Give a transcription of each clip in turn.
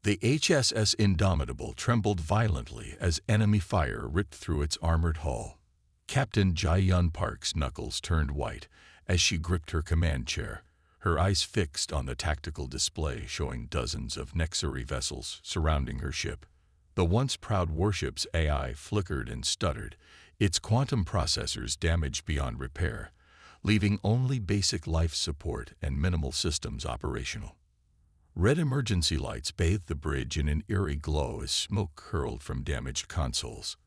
The HSS Indomitable trembled violently as enemy fire ripped through its armored hull. Captain Jae-yun Park's knuckles turned white as she gripped her command chair, her eyes fixed on the tactical display showing dozens of Nexari vessels surrounding her ship. The once proud warship's AI flickered and stuttered, its quantum processors damaged beyond repair, leaving only basic life support and minimal systems operational. Red emergency lights bathed the bridge in an eerie glow as smoke curled from damaged consoles.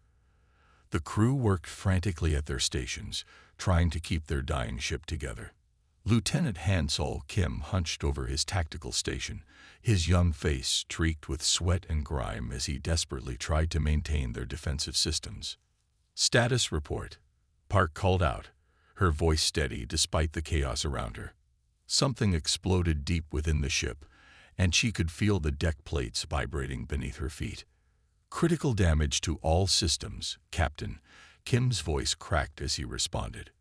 The crew worked frantically at their stations, trying to keep their dying ship together. Lieutenant Han-Sol Kim hunched over his tactical station, his young face streaked with sweat and grime as he desperately tried to maintain their defensive systems. "Status report," Park called out, her voice steady despite the chaos around her. Something exploded deep within the ship, and she could feel the deck plates vibrating beneath her feet. "Critical damage to all systems, Captain," Kim's voice cracked as he responded.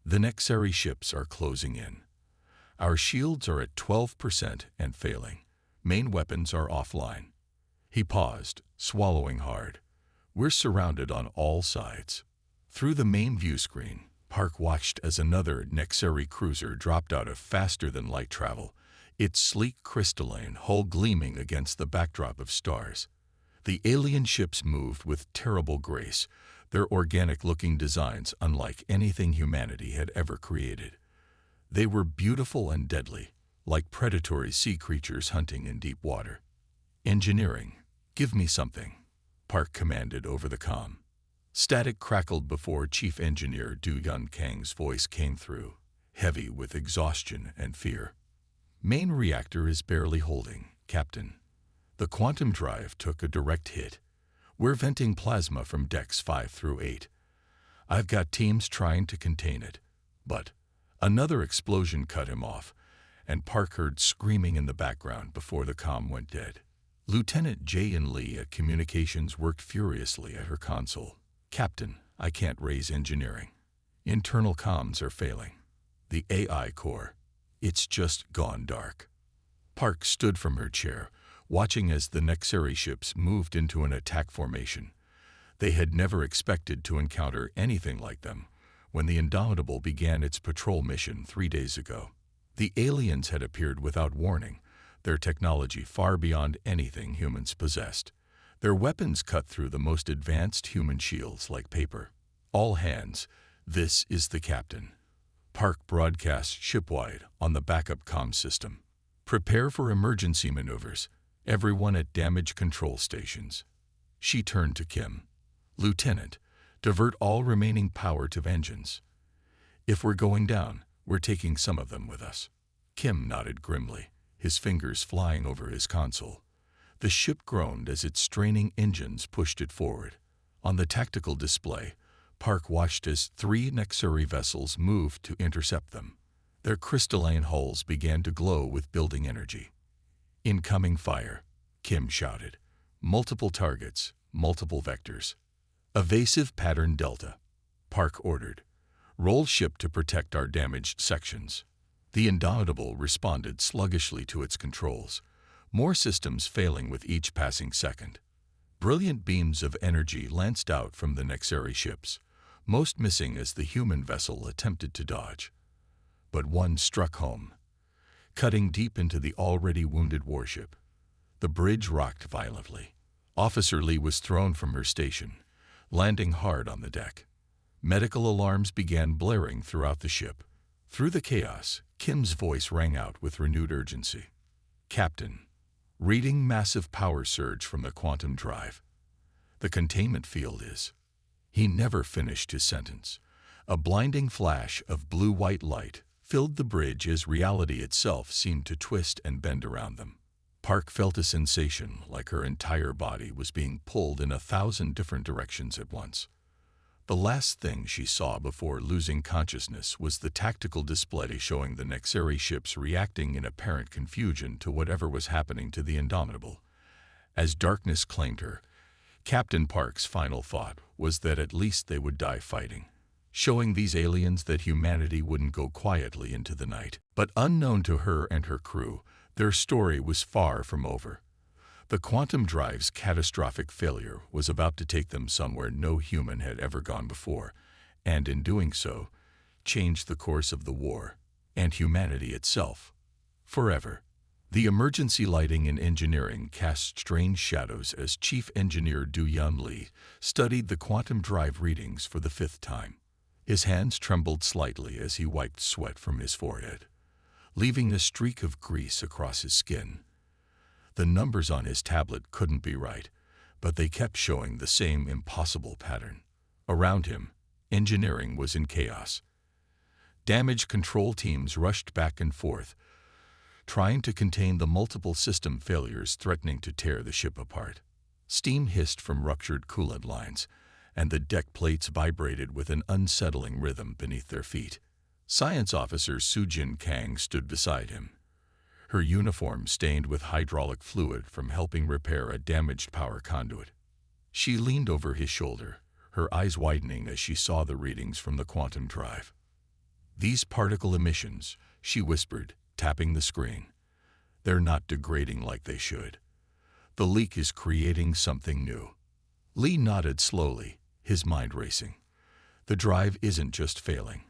"The Nexari ships are closing in. Our shields are at 12% and failing. Main weapons are offline." He paused, swallowing hard. "We're surrounded on all sides." Through the main view screen, Park watched as another Nexari cruiser dropped out of faster-than-light travel, its sleek crystalline hull gleaming against the backdrop of stars. The alien ships moved with terrible grace, their organic-looking designs unlike anything humanity had ever created. They were beautiful and deadly, like predatory sea creatures hunting in deep water. "Engineering, give me something," Park commanded over the comm. Static crackled before Chief Engineer Du-Yun Kang's voice came through, heavy with exhaustion and fear. "Main reactor is barely holding, Captain. The quantum drive took a direct hit. We're venting plasma from decks 5 through 8. I've got teams trying to contain it." But another explosion cut him off, and Park heard screaming in the background before the comm went dead. Lieutenant Jae-in Lee at Communications worked furiously at her console. "Captain, I can't raise engineering. Internal comms are failing. The AI core, it's just gone dark." Park stood from her chair, watching as the Nexari ships moved into an attack formation. They had never expected to encounter anything like them when the Indomitable began its patrol mission 3 days ago. The aliens had appeared without warning, their technology far beyond anything humans possessed. Their weapons cut through the most advanced human shields like paper. "All hands, this is the captain." Park broadcast shipwide on the backup comm system. "Prepare for emergency maneuvers. Everyone at damage control stations." She turned to Kim. "Lieutenant, divert all remaining power to engines. If we're going down, we're taking some of them with us." Kim nodded grimly, his fingers flying over his console. The ship groaned as its straining engines pushed it forward. On the tactical display, Park watched as 3 Nexari vessels moved to intercept them. Their crystalline hulls began to glow with building energy. "Incoming fire," Kim shouted. "Multiple targets, multiple vectors." "Evasive pattern Delta," Park ordered. "Roll ship to protect our damaged sections." The Indomitable responded sluggishly to its controls, more systems failing with each passing second. Brilliant beams of energy lanced out from the Nexari ships, most missing as the human vessel attempted to dodge. But one struck home, cutting deep into the already wounded warship. The bridge rocked violently. Officer Lee was thrown from her station, landing hard on the deck. Medical alarms began blaring throughout the ship. Through the chaos, Kim's voice rang out with renewed urgency. "Captain, reading massive power surge from the quantum drive. The containment field is..." He never finished his sentence. A blinding flash of blue-white light filled the bridge as reality itself seemed to twist and bend around them. Park felt a sensation like her entire body was being pulled in 1,000 different directions at once. The last thing she saw before losing consciousness was the tactical display showing the Nexari ships reacting in apparent confusion to whatever was happening to the Indomitable. As darkness claimed her, Captain Park's final thought was that at least they would die fighting, showing these aliens that humanity wouldn't go quietly into the night. But unknown to her and her crew, their story was far from over. The quantum drive's catastrophic failure was about to take them somewhere no human had ever gone before, and in doing so, change the course of the war and humanity itself forever. The emergency lighting in engineering cast strange shadows as Chief Engineer Du-Yun Lee studied the quantum drive readings for the 5th time. His hands trembled slightly as he wiped sweat from his forehead, leaving a streak of grease across his skin. The numbers on his tablet couldn't be right, but they kept showing the same impossible pattern. Around him, engineering was in chaos. Damage control teams rushed back and forth, trying to contain the multiple system failures threatening to tear the ship apart. Steam hissed from ruptured coolant lines, and the deck plates vibrated with an unsettling rhythm beneath their feet. Science Officer Sujin Kang stood beside him, her uniform stained with hydraulic fluid from helping repair a damaged power conduit. She leaned over his shoulder, her eyes widening as she saw the readings from the quantum drive. "These particle emissions," she whispered, tapping the screen. "They're not degrading like they should. The leak is creating something new." Lee nodded slowly, his mind racing. The drive isn't just failing.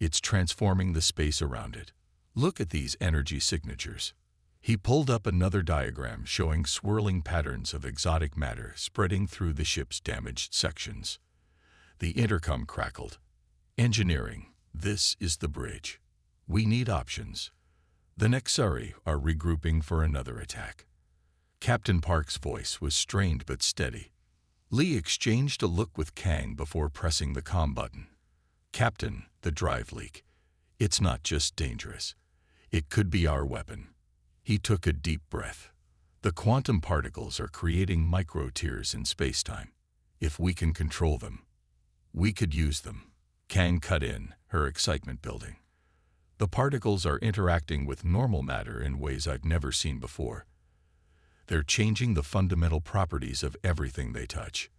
It's transforming the space around it. "Look at these energy signatures." He pulled up another diagram showing swirling patterns of exotic matter spreading through the ship's damaged sections. The intercom crackled. "Engineering, this is the bridge. We need options. The Nexari are regrouping for another attack." Captain Park's voice was strained but steady. Lee exchanged a look with Kang before pressing the comm button. "Captain, the drive leak. It's not just dangerous. It could be our weapon." He took a deep breath. "The quantum particles are creating micro-tears in space-time. If we can control them, we could use them." Kang cut in, her excitement building. "The particles are interacting with normal matter in ways I've never seen before. They're changing the fundamental properties of everything they touch."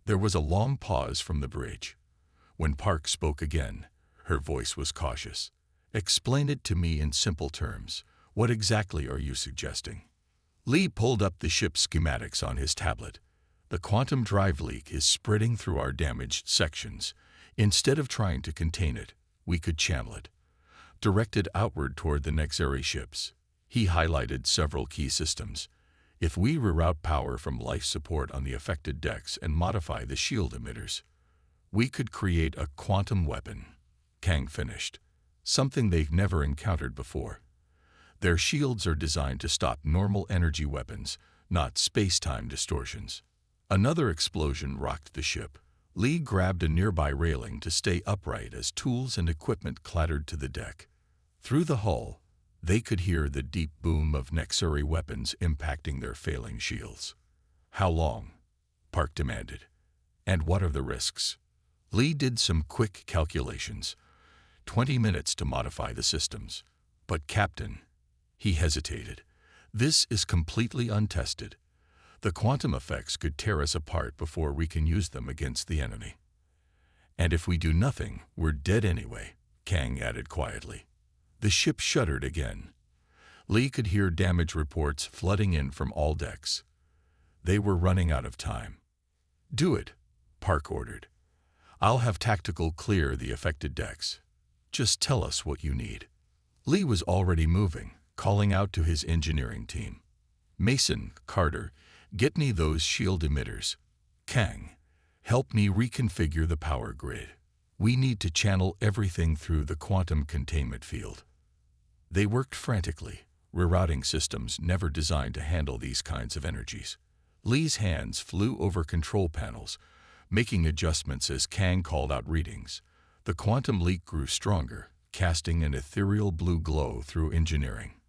There was a long pause from the bridge. When Park spoke again, her voice was cautious. "Explain it to me in simple terms. What exactly are you suggesting?" Lee pulled up the ship's schematics on his tablet. "The quantum drive leak is spreading through our damaged sections. Instead of trying to contain it, we could channel it, direct it outward toward the Nexari ships." He highlighted several key systems. "If we reroute power from life support on the affected decks and modify the shield emitters, we could create a quantum weapon," Kang finished. "Something they've never encountered before. Their shields are designed to stop normal energy weapons, not space-time distortions." Another explosion rocked the ship. Lee grabbed a nearby railing to stay upright as tools and equipment clattered to the deck. Through the hull, they could hear the deep boom of Nexari weapons impacting their failing shields. "How long?" Park demanded. "And what are the risks?" Lee did some quick calculations. 20 minutes to modify the systems. "But Captain," he hesitated, "this is completely untested. The quantum effects could tear us apart before we can use them against the enemy. And if we do nothing, we're dead anyway," Kang added quietly. The ship shuddered again. Lee could hear damage reports flooding in from all decks. They were running out of time. "Do it," Park ordered. "I'll have tactical clear the affected decks. Just tell us what you need." Lee was already moving, calling out to his engineering team. "Mason, Carter, get me those shield emitters. Kang, help me reconfigure the power grid. We need to channel everything through the quantum containment field." They worked frantically, rerouting systems never designed to handle these kinds of energies. Lee's hands flew over control panels, making adjustments as Kang called out readings. The quantum leak grew stronger, casting an ethereal blue glow through engineering.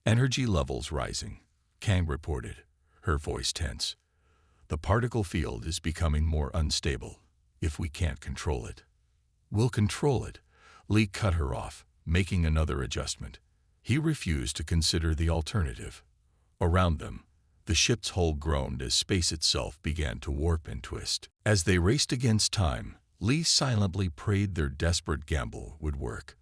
"Energy levels rising," Kang reported, her voice tense. "The particle field is becoming more unstable. If we can't control it, we'll control it." Lee cut her off, making another adjustment. He refused to consider the alternative. Around them, the ship's hull groaned as space itself began to warp and twist. As they raced against time, Lee silently prayed their desperate gamble would work.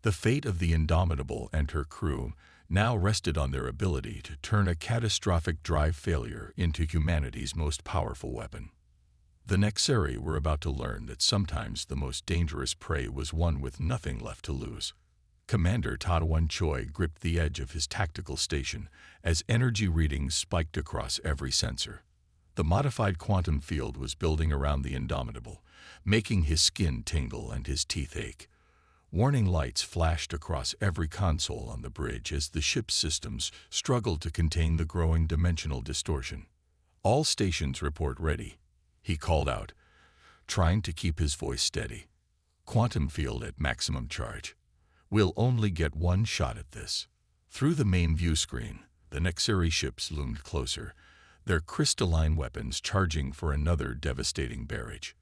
The fate of the Indomitable and her crew now rested on their ability to turn a catastrophic drive failure into humanity's most powerful weapon. The Nexeri were about to learn that sometimes the most dangerous prey was one with nothing left to lose. Commander Tadwan Choi gripped the edge of his tactical station as energy readings spiked across every sensor. The modified quantum field was building around the Indomitable, making his skin tingle and his teeth ache. Warning lights flashed across every console on the bridge as the ship's systems struggled to contain the growing dimensional distortion. "All stations report ready," he called out, trying to keep his voice steady. "Quantum field at maximum charge. We'll only get one shot at this." Through the main view screen, the Nexeri ships loomed closer, their crystalline weapons charging for another devastating barrage.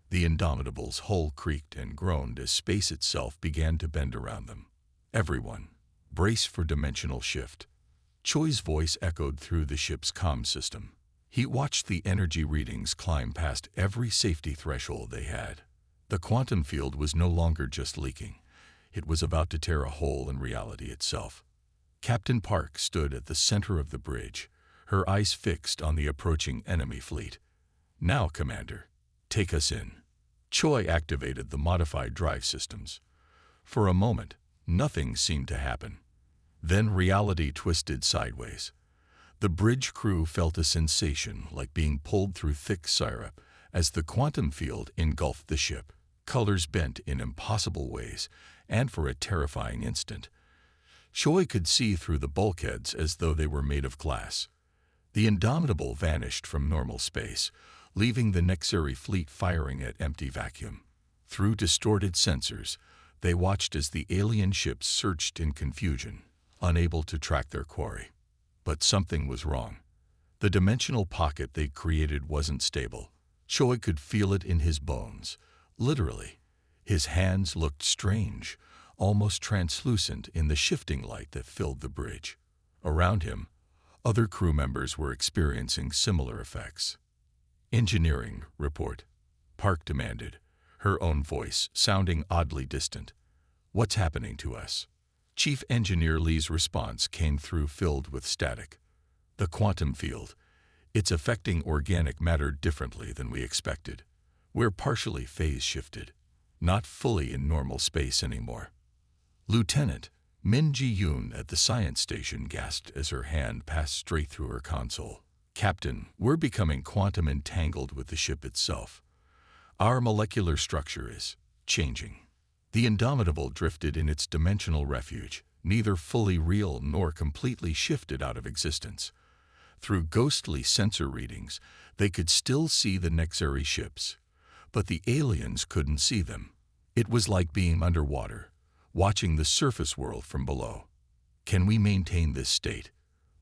The Indomitable's hull creaked and groaned as space itself began to bend around them. "Everyone, brace for dimensional shift." Choi's voice echoed through the ship's comm system. He watched the energy readings climb past every safety threshold they had. The quantum field was no longer just leaking. It was about to tear a hole in reality itself. Captain Park stood at the center of the bridge, her eyes fixed on the approaching enemy fleet. "Now, Commander, take us in." Choi activated the modified drive systems. For a moment, nothing seemed to happen. Then reality twisted sideways. The bridge crew felt a sensation like being pulled through thick syrup as the quantum field engulfed the ship. Colors bent in impossible ways, and for a terrifying instant, Choi could see through the bulkheads as though they were made of glass. The Indomitable vanished from normal space, leaving the Nexeri fleet firing at empty vacuum. Through distorted sensors, they watched as the alien ships searched in confusion, unable to track their quarry. But something was wrong. The dimensional pocket they'd created wasn't stable. Choi could feel it in his bones. Literally, his hands looked strange, almost translucent in the shifting light that filled the bridge. Around him, other crew members were experiencing similar effects. "Engineering report," Park demanded, her own voice sounding oddly distant. "What's happening to us?" Chief Engineer Lee's response came through filled with static. "The quantum field. It's affecting organic matter differently than we expected. We're partially phase shifted, not fully in normal space anymore." Lieutenant Min Ji-yoon at the science station gasped as her hand passed straight through her console. "Captain, we're becoming quantum entangled with the ship itself. Our molecular structure is changing." The Indomitable drifted in its dimensional refuge, neither fully real nor completely shifted out of existence. Through ghostly sensor readings, they could still see the Nexeri ships, but the aliens couldn't see them. It was like being underwater, watching the surface world from below. "Can we maintain this state?"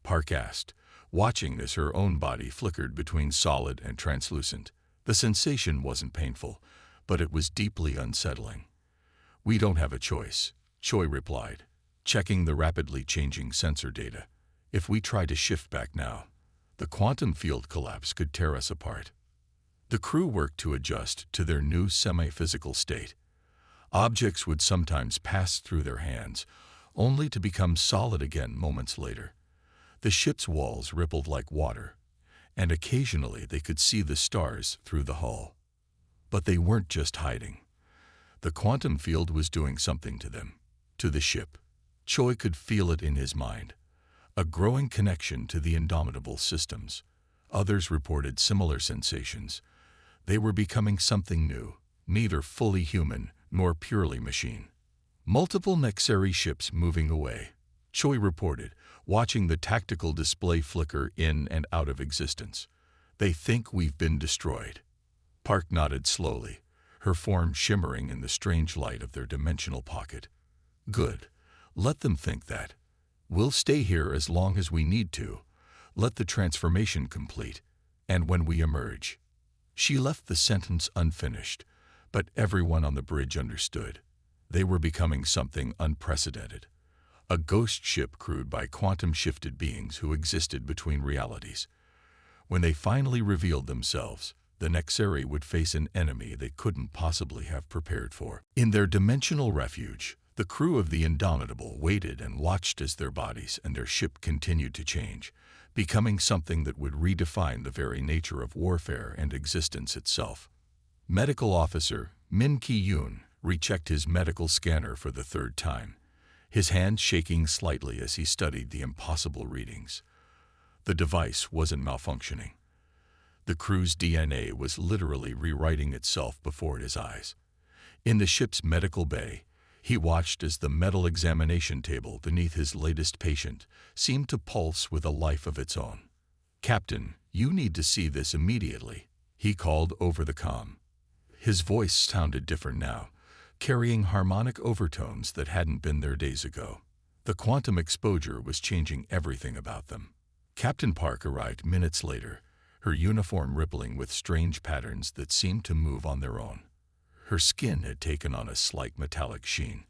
Park asked, watching as her own body flickered between solid and translucent. The sensation wasn't painful, but it was deeply unsettling. "We don't have a choice," Choi replied, checking the rapidly changing sensor data. "If we try to shift back now, the quantum field collapse could tear us apart." The crew worked to adjust to their new semi-physical state. Objects would sometimes pass through their hands, only to become solid again moments later. The ship's walls rippled like water, and occasionally they could see the stars through the hull. But they weren't just hiding. The quantum field was doing something to them, to the ship. Choi could feel it in his mind, a growing connection to the Indomitable systems. Others reported similar sensations. They were becoming something new, neither fully human nor purely machine. "Multiple Nexeri ships moving away," Choi reported, watching the tactical display flicker in and out of existence. "They think we've been destroyed." Park nodded slowly, her form shimmering in the strange light of their dimensional pocket. "Good. Let them think that. We'll stay here as long as we need to. Let the transformation complete, and when we emerge." She left the sentence unfinished, but everyone on the bridge understood. They were becoming something unprecedented. A ghost ship crewed by quantum-shifted beings who existed between realities. When they finally revealed themselves, the Nexeri would face an enemy they couldn't possibly have prepared for. In their dimensional refuge, The crew of the Indomitable waited and watched as their bodies and their ship continued to change, becoming something that would redefine the very nature of warfare and existence itself. Medical Officer Min Ki-yoon rechecked his medical scanner for the third time, his hand shaking slightly as he studied the impossible readings. The device wasn't malfunctioning. The crew's DNA was literally rewriting itself before his eyes. In the ship's medical bay, he watched as the metal examination table beneath his latest patient seemed to pulse with a life of its own. "Captain, you need to see this immediately," he called over the comm. His voice sounded different now, carrying harmonic overtones that hadn't been there days ago. The quantum exposure was changing everything about them. Captain Park arrived minutes later, her uniform rippling with strange patterns that seemed to move on their own. Her skin had taken on a slight metallic sheen,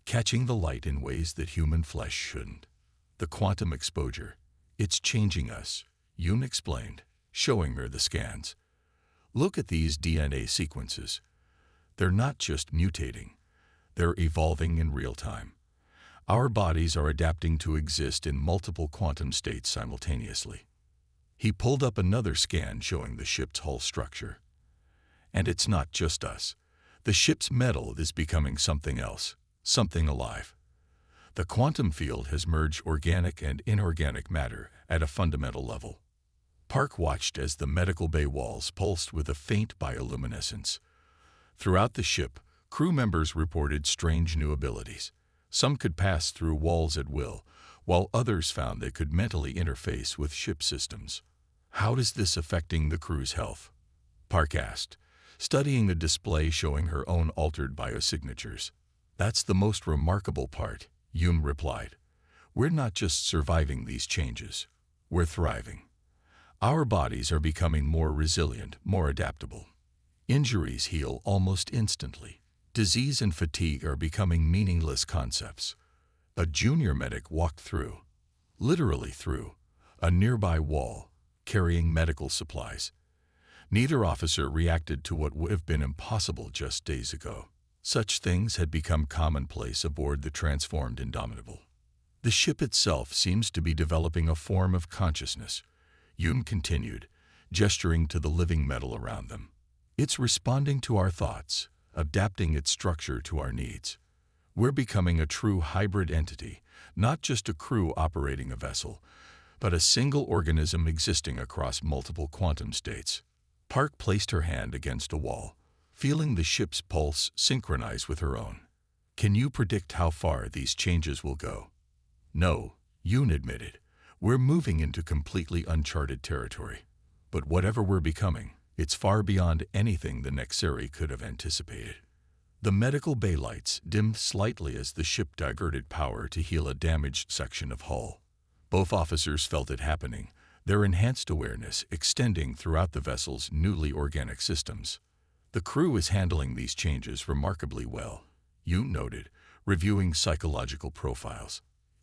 catching the light in ways that human flesh shouldn't. "The quantum exposure, it's changing us," Yoon explained, showing her the scans. "Look at these DNA sequences. They're not just mutating, they're evolving in real time. Our bodies are adapting to exist in multiple quantum states simultaneously." He pulled up another scan showing the ship's hull structure. "And it's not just us. The ship's metal is becoming something else, something alive. The quantum field has merged organic and inorganic matter at a fundamental level." Park watched as the medical bay walls pulsed with a faint bioluminescence. Throughout the ship, crew members reported strange new abilities. Some could pass through walls at will, while others found they could mentally interface with ship systems. "How is this affecting the crew's health?" Park asked, studying the display showing her own altered biosignatures. "That's the most remarkable part," Yoon replied. "We're not just surviving these changes, we're thriving. Our bodies are becoming more resilient, more adaptable. Injuries heal almost instantly. Disease and fatigue are becoming meaningless concepts." A junior medic walked through, literally through, a nearby wall, carrying medical supplies. Neither officer reacted to what would have been impossible just days ago. Such things had become commonplace aboard the transformed Indomitable. "The ship itself seems to be developing a form of consciousness," Yoon continued, gesturing to the living metal around them. "It's responding to our thoughts, adapting its structure to our needs. We're becoming a true hybrid entity, not just a crew operating a vessel, but a single organism existing across multiple quantum states." Park placed her hand against a wall, feeling the ship's pulse synchronize with her own. "Can you predict how far these changes will go?" "No," Yoon admitted. "We're moving into completely uncharted territory. But whatever we're becoming, it's far beyond anything the Nexari could have anticipated." The medical bay lights dimmed slightly as the ship diverted power to heal a damaged section of hull. Both officers felt it happening, their enhanced awareness extending throughout the vessel's newly organic systems. "The crew is handling these changes remarkably well," Yoon noted, reviewing psychological profiles.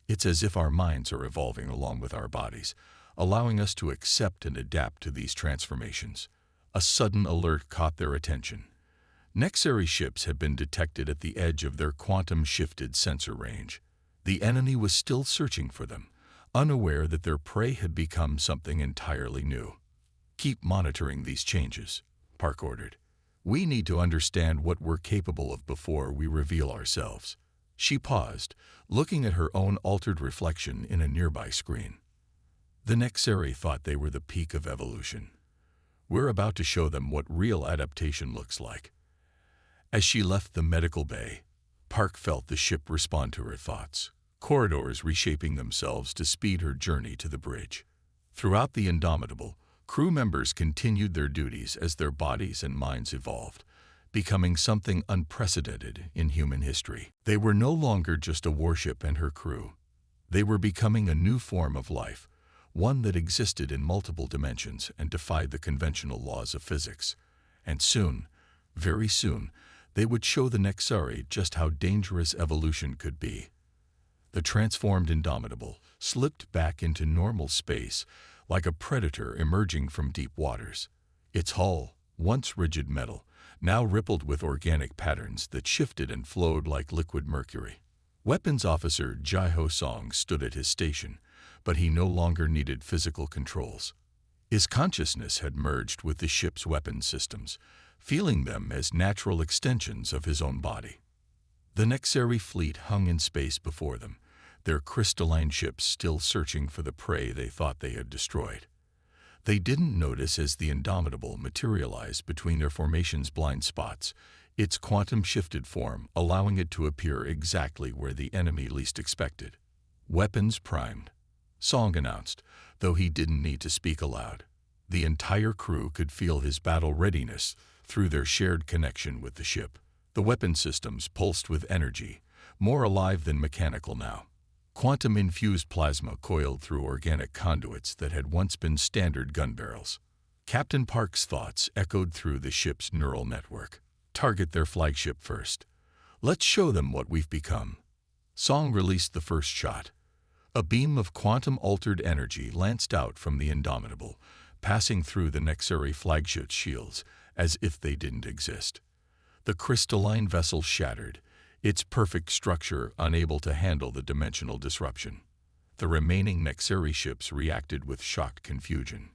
"It's as if our minds are evolving along with our bodies, allowing us to accept and adapt to these transformations." A sudden alert caught their attention. Nexari ships had been detected at the edge of their quantum-shifted sensor range. The enemy was still searching for them, unaware that their prey had become something entirely new. "Keep monitoring these changes," Park ordered. "We need to understand what we're capable of before we reveal ourselves." She paused, looking at her own altered reflection in a nearby screen. The Nexari thought they were the peak of evolution. We're about to show them what real adaptation looks like. As she left the medical bay, Park felt the ship respond to her thoughts, corridors reshaping themselves to speed her journey to the bridge. Throughout the Indomitable, crew members continued their duties as their bodies and minds evolved, becoming something unprecedented in human history. They were no longer just a warship and her crew. They were becoming a new form of life, one that existed in multiple dimensions and defied the conventional laws of physics. And soon, very soon, they would show the Nexari just how dangerous evolution could be. The transformed Indomitable slipped back into normal space like a predator emerging from deep waters. Its hull, once rigid metal, now rippled with organic patterns that shifted and flowed like liquid mercury. Weapons Officer Jai-Ho Song stood at his station, but he no longer needed physical controls. His consciousness had merged with the ship's weapon systems, feeling them as natural extensions of his own body. The Nexari fleet hung in space before them, their crystalline ships still searching for the prey they thought they had destroyed. They didn't notice as the Indomitable materialized between their formation's blind spots, its quantum-shifted form allowing it to appear exactly where the enemy least expected. "Weapons primed," Song announced, though he didn't need to speak aloud. The entire crew could feel his battle readiness through their shared connection with the ship. The weapon systems pulsed with energy, more alive than mechanical now. Quantum-infused plasma coiled through organic conduits that had once been standard gun barrels. Captain Park's thoughts echoed through the ship's neural network. "Target their flagship first. Let's show them what we've become." Song released the first shot. A beam of quantum-altered energy lanced out from the Indomitable, passing through the Nexari flagship's shields as if they didn't exist. The crystalline vessel shattered, its perfect structure unable to handle the dimensional disruption. The remaining Nexari ships reacted with shocked confusion.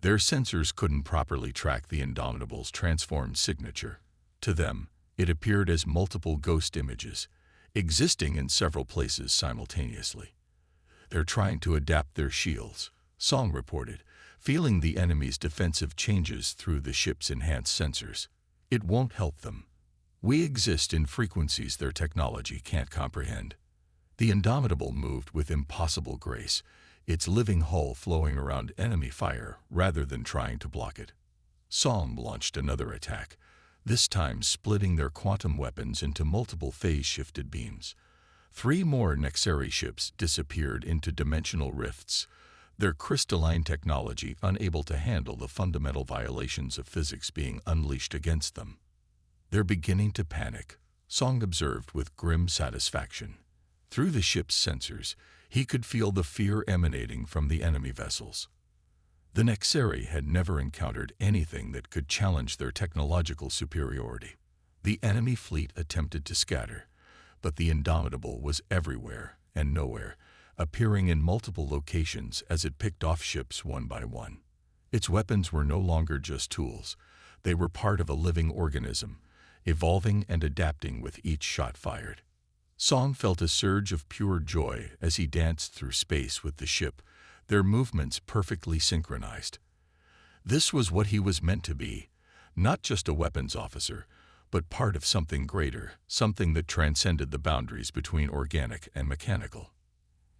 Their sensors couldn't properly track the Indomitable's transformed signature. To them, it appeared as multiple ghost images, existing in several places simultaneously. "They're trying to adapt their shields," Song reported, feeling the enemy's defensive changes through the ship's enhanced sensors. "It won't help them. We exist in frequencies their technology can't comprehend." The Indomitable moved with impossible grace, its living hull flowing around enemy fire rather than trying to block it. Song launched another attack, this time splitting their quantum weapons into multiple phase-shifted beams. 3 more Nexari ships disappeared into dimensional rifts, their crystalline technology unable to handle the fundamental violations of physics being unleashed against them. "They're beginning to panic," Song observed with grim satisfaction. Through the ship's sensors, he could feel the fear emanating from the enemy vessels. The Nexari had never encountered anything that could challenge their technological superiority. The enemy fleet attempted to scatter, but the Indomitable was everywhere and nowhere, appearing in multiple locations as it picked off ships one by one. Its weapons were no longer just tools. They were part of a living organism, evolving and adapting with each shot fired. Song felt a surge of pure joy as he danced through space with the ship, their movements perfectly synchronized. This was what he was meant to be, not just a weapons officer, but part of something greater, something that transcended the boundaries between organic and mechanical.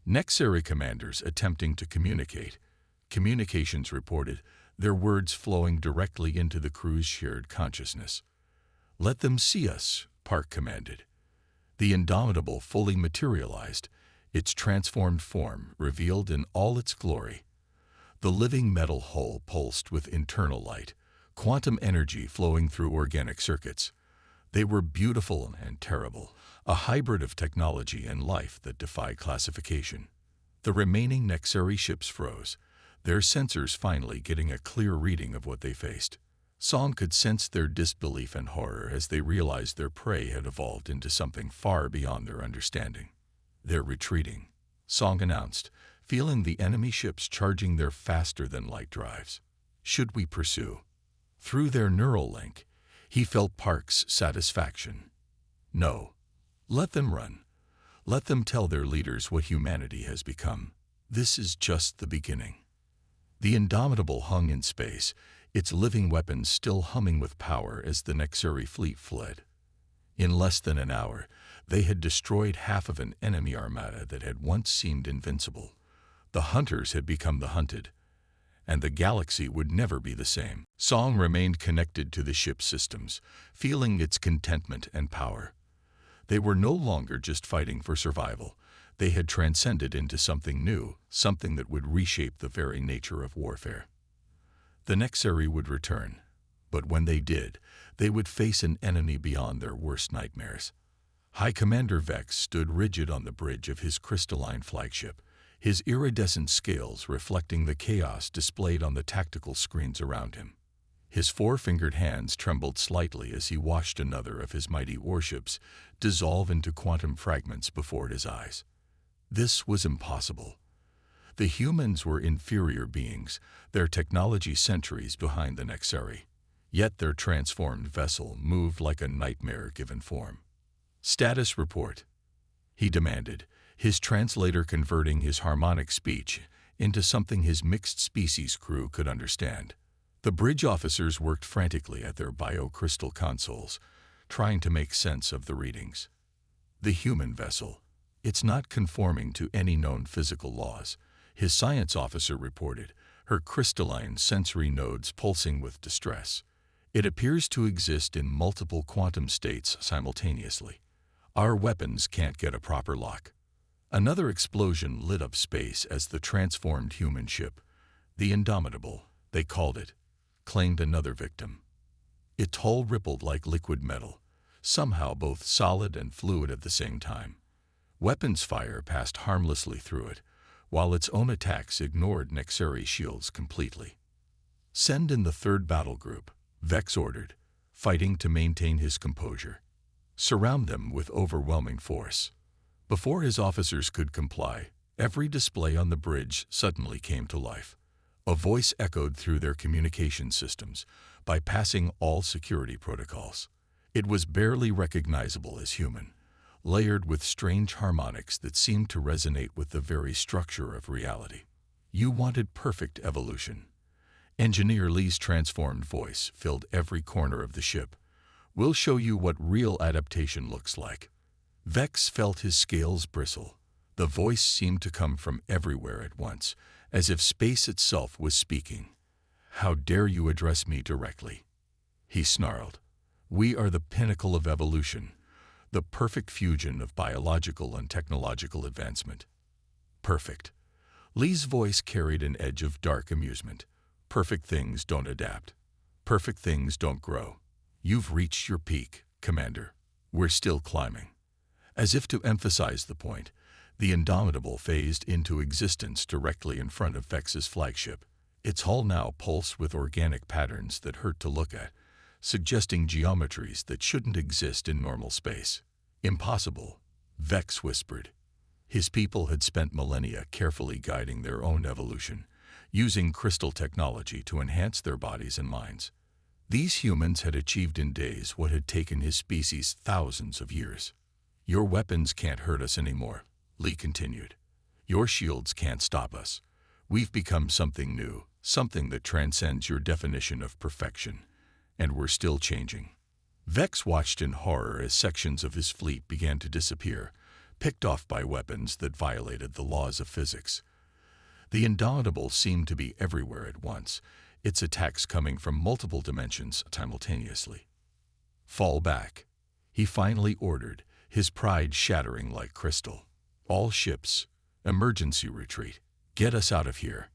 Nexari commanders attempting to communicate. Communications reported, their words flowing directly into the crew's shared consciousness. "Let them see us," Park commanded. The Indomitable fully materialized, its transformed form revealed in all its glory. The living metal hull pulsed with internal light, quantum energy flowing through organic circuits. They were beautiful and terrible, a hybrid of technology and life that defied classification. The remaining Nexari ships froze, their sensors finally getting a clear reading of what they faced. Song could sense their disbelief and horror as they realized their prey had evolved into something far beyond their understanding. "They're retreating," Song announced, feeling the enemy ships charging their faster-than-light drives. "Should we pursue?" Through their neural link, he felt Park's satisfaction. "No. Let them run. Let them tell their leaders what humanity has become. This is just the beginning." The Indomitable hung in space, its living weapons still humming with power as the Nexari fleet fled. In less than an hour, they had destroyed half of an enemy armada that had once seemed invincible. The hunters had become the hunted, and the galaxy would never be the same. Song remained connected to the ship's systems, feeling its contentment and power. They were no longer just fighting for survival. They had transcended into something new, something that would reshape the very nature of warfare. The Nexari would return, but when they did, they would face an enemy beyond their worst nightmares. High Commander Vex stood rigid on the bridge of his crystalline flagship, his iridescent scales reflecting the chaos displayed on the tactical screens around him. His four-fingered hands trembled slightly as he watched another of his mighty warships dissolve into quantum fragments before his eyes. This was impossible. The humans were inferior beings, their technology centuries behind the Nexeri. Yet their transformed vessel moved like a nightmare given form. "Status report," he demanded, his translator converting his harmonic speech into something his mixed-species crew could understand. The bridge officers worked frantically at their biocrystal consoles, trying to make sense of the readings. "The human vessel. It's not conforming to any known physical laws," his science officer reported, her crystalline sensory nodes pulsing with distress. "It appears to exist in multiple quantum states simultaneously. Our weapons can't get a proper lock." Another explosion lit up space as the transformed human ship, the Indomitable, they called it, claimed another victim. Its hull rippled like liquid metal, somehow both solid and fluid at the same time. Weapons fire passed harmlessly through it, while its own attacks ignored Nexeri shields completely. "Send in the third battle group," Vex ordered, fighting to maintain his composure. "Surround them with overwhelming force." Before his officers could comply, every display on the bridge suddenly came to life. A voice echoed through their communication systems, bypassing all security protocols. It was barely recognizable as human, layered with strange harmonics that seemed to resonate with the very structure of reality. "You wanted perfect evolution." Engineer Lee's transformed voice filled every corner of the ship. "We'll show you what real adaptation looks like." Vex felt his scales bristle. The voice seemed to come from everywhere at once, as if space itself was speaking. "How dare you address me directly?" he snarled. "We are the pinnacle of evolution, the perfect fusion of biological and technological advancement." "Perfect." Lee's voice carried an edge of dark amusement. "Perfect things don't adapt. Perfect things don't grow. You've reached your peak, Commander. We're still climbing." As if to emphasize the point, the Indomitable phased into existence directly in front of Vex's flagship. Its hull now pulsed with organic patterns that hurt to look at, suggesting geometries that shouldn't exist in normal space. "Impossible," Vex whispered. His people had spent millennia carefully guiding their own evolution, using crystal technology to enhance their bodies and minds. These humans had achieved in days what had taken his species thousands of years. "Your weapons can't hurt us anymore," Lee continued. "Your shields can't stop us. We've become something new, something that transcends your definition of perfection, and we're still changing." Vex watched in horror as sections of his fleet began to disappear, picked off by weapons that violated the laws of physics. The Indomitable seemed to be everywhere at once, its attacks coming from multiple dimensions simultaneously. "Fall back," he finally ordered, his pride shattering like crystal. "All ships, emergency retreat. Get us out of here."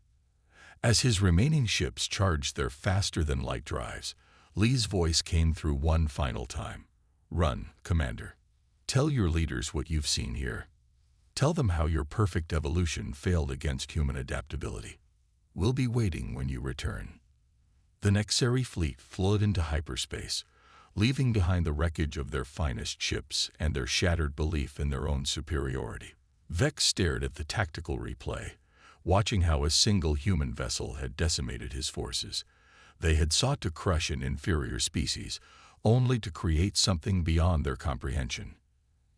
As his remaining ships charged their faster-than-light drives, Lee's voice came through one final time. "Run, Commander. Tell your leaders what you've seen here. Tell them how your perfect evolution failed against human adaptability. We'll be waiting when you return." The Nexeri fleet flowed into hyperspace, leaving behind the wreckage of their finest ships and their shattered belief in their own superiority. Vex stared at the tactical replay, watching how a single human vessel had decimated his forces. They had sought to crush an inferior species, only to create something beyond their comprehension.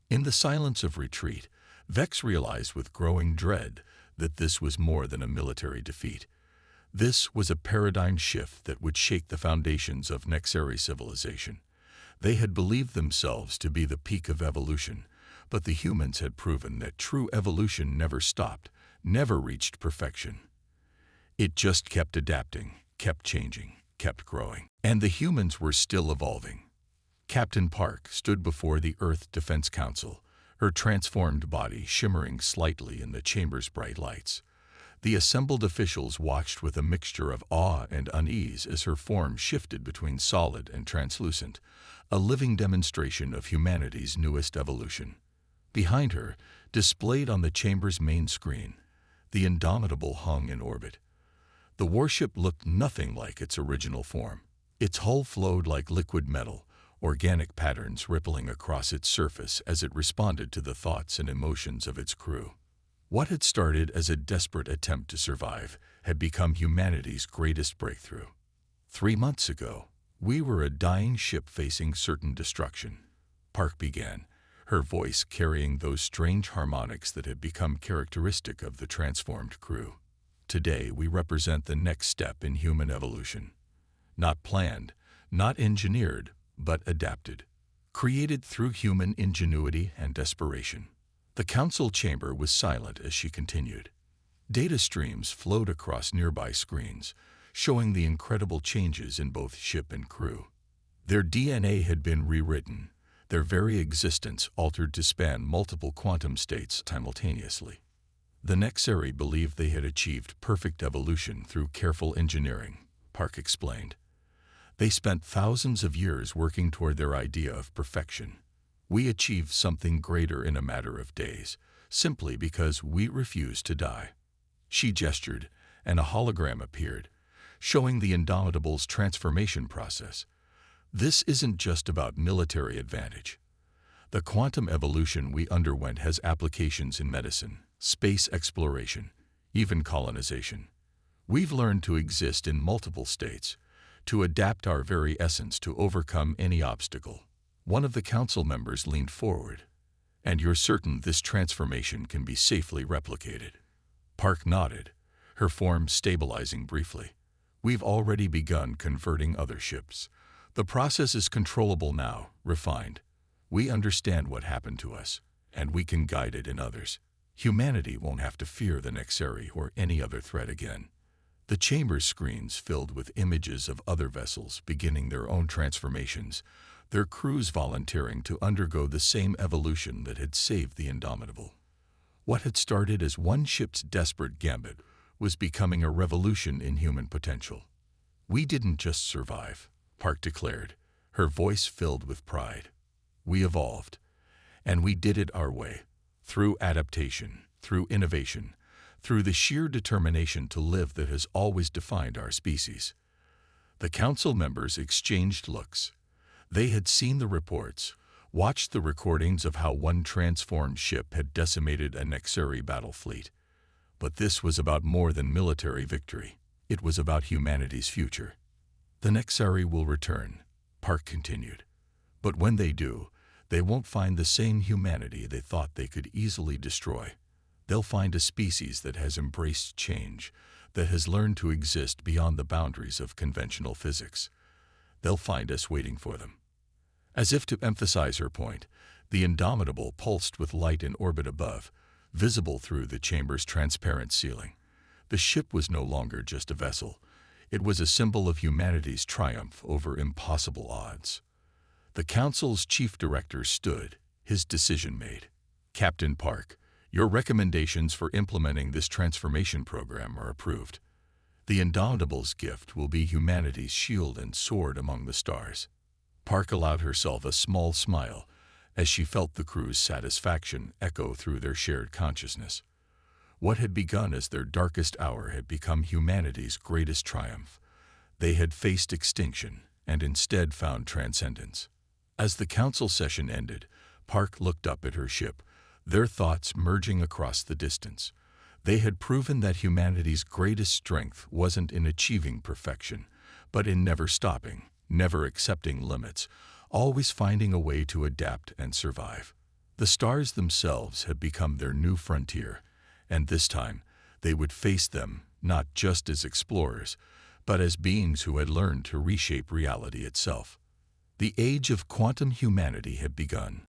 In the silence of retreat, Vex realized with growing dread that this was more than a military defeat. This was a paradigm shift that would shake the foundations of Nexeri civilization. They had believed themselves to be the peak of evolution, but the humans had proven that true evolution never stopped, never reached perfection. It just kept adapting, kept changing, kept growing. And the humans were still evolving. Captain Park stood before the Earth Defense Council, her transformed body shimmering slightly in the chamber's bright lights. The assembled officials watched with a mixture of awe and unease as her form shifted between solid and translucent, a living demonstration of humanity's newest evolution. Behind her, displayed on the chamber's main screen, the Indomitable hung in orbit. The warship looked nothing like its original form. Its hull flowed like liquid metal, organic patterns rippling across its surface as it responded to the thoughts and emotions of its crew. What had started as a desperate attempt to survive had become humanity's greatest breakthrough. 3 months ago, we were a dying ship facing certain destruction. Park began, her voice carrying those strange harmonics that had become characteristic of the transformed crew. Today, we represent the next step in human evolution. Not planned, not engineered, but adapted. Created through human ingenuity and desperation. The council chamber was silent as she continued. Data streams flowed across nearby screens, showing the incredible changes in both ship and crew. Their DNA had been rewritten, their very existence altered to span multiple quantum states simultaneously. The Nexari believed they had achieved perfect evolution through careful engineering, Park explained. They spent thousands of years working toward their idea of perfection. We achieved something greater in a matter of days, simply because we refused to die. She gestured, and a hologram appeared, showing the Indomitable's transformation process. This isn't just about military advantage. The quantum evolution we underwent has applications in medicine, space exploration, even colonization. We've learned to exist in multiple states, to adapt our very essence to overcome any obstacle. One of the council members leaned forward. And you're certain this transformation can be safely replicated? Park nodded, her form stabilizing briefly. We've already begun converting other ships. The process is controllable now, refined. We understand what happened to us, and we can guide it in others. Humanity won't have to fear the Nexari or any other threat again. The chamber screens filled with images of other vessels beginning their own transformations, their crews volunteering to undergo the same evolution that had saved the Indomitable. What had started as one ship's desperate gambit was becoming a revolution in human potential. We didn't just survive, Park declared, her voice filled with pride. We evolved, and we did it our way, through adaptation, through innovation, through the sheer determination to live that has always defined our species. The council members exchanged looks. They had seen the reports, watched the recordings of how one transformed ship had decimated a Nexari battle fleet. But this was about more than military victory. It was about humanity's future. The Nexari will return, Park continued. But when they do, they won't find the same humanity they thought they could easily destroy. They'll find a species that has embraced change, that has learned to exist beyond the boundaries of conventional physics. They'll find us waiting for them. As if to emphasize her point, the Indomitable pulsed with light in orbit above, visible through the chamber's transparent ceiling. The ship was no longer just a vessel. It was a symbol of humanity's triumph over impossible odds. The council's chief director stood, his decision made. Captain Park, your recommendations for implementing this transformation program are approved. The Indomitable's gift will be humanity's shield and sword among the stars. Park allowed herself a small smile as she felt the crew's satisfaction echo through their shared consciousness. What had begun as their darkest hour had become humanity's greatest triumph. They had faced extinction and instead found transcendence. As the council session ended, Park looked up at her ship, their thoughts merging across the distance. They had proven that humanity's greatest strength wasn't in achieving perfection, but in never stopping, never accepting limits, always finding a way to adapt and survive. The stars themselves had become their new frontier, and this time they would face them not just as explorers, but as beings who had learned to reshape reality itself. The age of quantum humanity had begun.